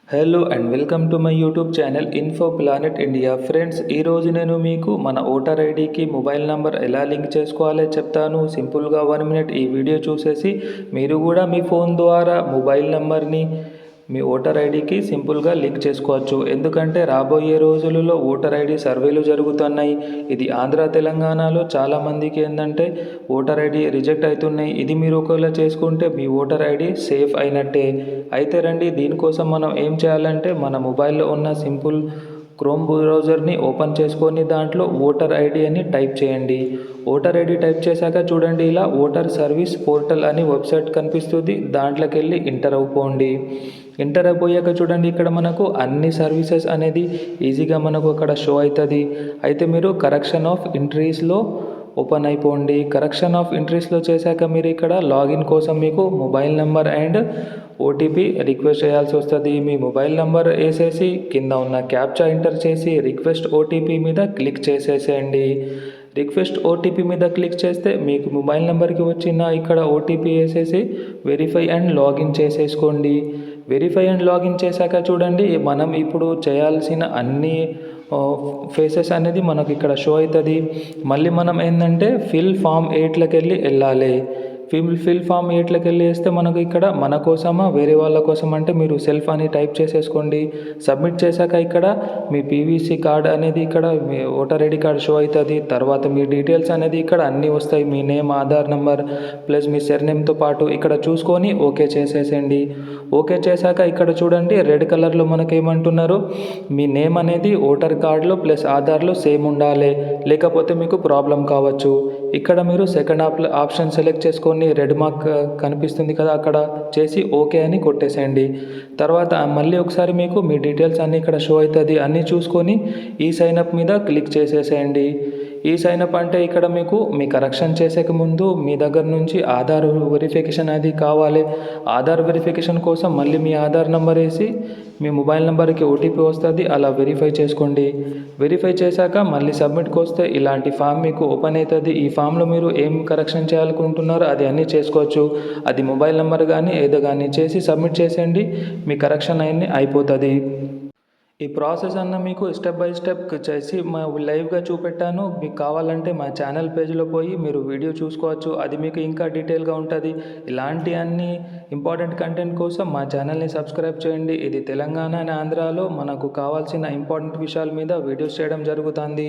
Hello and welcome to my YouTube channel info planet India. Friends, ఈరోజు నేను మీకు మన ఓటర్ ఐడికి మొబైల్ నంబర్ ఎలా లింక్ చేసుకోవాలో చెప్తాను. సింపుల్గా 1 మినిట్ ఈ వీడియో చూసేసి మీరు కూడా మీ ఫోన్ ద్వారా మొబైల్ నంబర్ని మీ ఓటర్ ఐడికి సింపుల్గా లింక్ చేసుకోవచ్చు. ఎందుకంటే రాబోయే రోజులలో ఓటర్ ఐడి సర్వేలు జరుగుతున్నాయి. ఇది ఆంధ్ర తెలంగాణలో చాలామందికి ఏంటంటే ఓటర్ ఐడి రిజెక్ట్ అవుతున్నాయి. ఇది మీరు ఒకవేళ చేసుకుంటే మీ ఓటర్ ఐడి సేఫ్ అయినట్టే. అయితే రండి, దీనికోసం మనం ఏం చేయాలంటే మన మొబైల్లో ఉన్న సింపుల్ క్రోమ్ బ్రౌజర్ని ఓపెన్ చేసుకొని దాంట్లో ఓటర్ ఐడి అని టైప్ చేయండి. ఓటర్ ఐడి టైప్ చేశాక చూడండి, ఇలా ఓటర్ సర్వీస్ పోర్టల్ అని వెబ్సైట్ కనిపిస్తుంది. దాంట్లోకి వెళ్ళి ఎంటర్ అయిపోండి. ఎంటర్ అయిపోయాక చూడండి, ఇక్కడ మనకు అన్ని సర్వీసెస్ అనేది ఈజీగా మనకు అక్కడ షో అవుతుంది. అయితే మీరు కరెక్షన్ ఆఫ్ ఎంట్రీస్లో ఓపెన్ అయిపోండి. కరెక్షన్ ఆఫ్ ఎంట్రీస్లో చేశాక మీరు ఇక్కడ లాగిన్ కోసం మీకు mobile number and OTP request చేయాల్సి వస్తుంది. మీ మొబైల్ నెంబర్ వేసేసి కింద ఉన్న క్యాప్చా ఎంటర్ చేసి రిక్వెస్ట్ ఓటీపీ మీద క్లిక్ చేసేసేయండి. రిక్వెస్ట్ ఓటీపీ మీద క్లిక్ చేస్తే మీకు మొబైల్ నెంబర్కి వచ్చిన ఇక్కడ ఓటీపీ వేసేసి వెరిఫై అండ్ లాగిన్ చేసేసుకోండి. వెరిఫై అండ్ లాగిన్ చేశాక చూడండి, మనం ఇప్పుడు చేయాల్సిన అన్ని ఫేసెస్ అనేది మనకు ఇక్కడ షో అవుతుంది. మళ్ళీ మనం ఏంటంటే ఫిల్ ఫామ్ 8లోకి వెళ్ళాలి. ఫిల్ ఫామ్ 8లోకి వేస్తే మనకు ఇక్కడ మన కోసమా వేరే వాళ్ళ కోసం అంటే మీరు సెల్ఫ్ అని టైప్ చేసేసుకోండి. సబ్మిట్ చేశాక ఇక్కడ మీ పీవీసీ కార్డ్ అనేది ఇక్కడ మీ ఓటర్ ఐడి కార్డ్ షో అవుతుంది. తర్వాత మీ డీటెయిల్స్ అనేది ఇక్కడ అన్నీ వస్తాయి. మీ నేమ్, ఆధార్ నెంబర్ ప్లస్ మీ సర్నేమ్తో పాటు ఇక్కడ చూసుకొని ఓకే చేసేసేయండి. ఓకే చేశాక ఇక్కడ చూడండి, రెడ్ కలర్లో మనకు ఏమంటున్నారు, మీ నేమ్ అనేది ఓటర్ కార్డులో ప్లస్ ఆధార్లో సేమ్ ఉండాలి, లేకపోతే మీకు ప్రాబ్లం కావచ్చు. ఇక్కడ మీరు సెకండ్ ఆప్షన్ సెలెక్ట్ చేసుకొని రెడ్ మార్క్ కనిపిస్తుంది కదా, అక్కడ చేసి ఓకే అని కొట్టేసేయండి. తర్వాత మళ్ళీ ఒకసారి మీకు మీ డీటెయిల్స్ అన్నీ ఇక్కడ షో అవుతుంది. అన్నీ చూసుకొని ఈ సైన్అప్ మీద క్లిక్ చేసేసేయండి. ఈ సైన్అప్ అంటే ఇక్కడ మీకు మీ కరెక్షన్ చేసేక ముందు మీ దగ్గర నుంచి ఆధార్ వెరిఫికేషన్ అది కావాలి. ఆధార్ వెరిఫికేషన్ కోసం మళ్ళీ మీ ఆధార్ నెంబర్ వేసి మీ మొబైల్ నెంబర్కి ఓటీపీ వస్తుంది, అలా వెరిఫై చేసుకోండి. వెరిఫై చేశాక మళ్ళీ సబ్మిట్కి వస్తే ఇలాంటి ఫామ్ మీకు ఓపెన్ అవుతుంది. ఈ ఫామ్లో మీరు ఏం కరెక్షన్ చేయాలనుకుంటున్నారో అది అన్నీ చేసుకోవచ్చు. అది మొబైల్ నెంబర్ కానీ ఏదో కానీ చేసి సబ్మిట్ చేసేయండి, మీ కరెక్షన్ అన్నీ అయిపోతుంది. ఈ ప్రాసెస్ అన్న మీకు స్టెప్ బై స్టెప్ చేసి లైవ్గా చూపెట్టాను. మీకు కావాలంటే మా ఛానల్ పేజ్లో పోయి మీరు వీడియో చూసుకోవచ్చు. అది మీకు ఇంకా డీటెయిల్గా ఉంటుంది. ఇలాంటి అన్ని ఇంపార్టెంట్ కంటెంట్ కోసం మా ఛానల్ని సబ్స్క్రైబ్ చేయండి. ఇది తెలంగాణ అండ్ ఆంధ్రాలో మనకు కావాల్సిన ఇంపార్టెంట్ విషయాల మీద వీడియోస్ చేయడం జరుగుతుంది.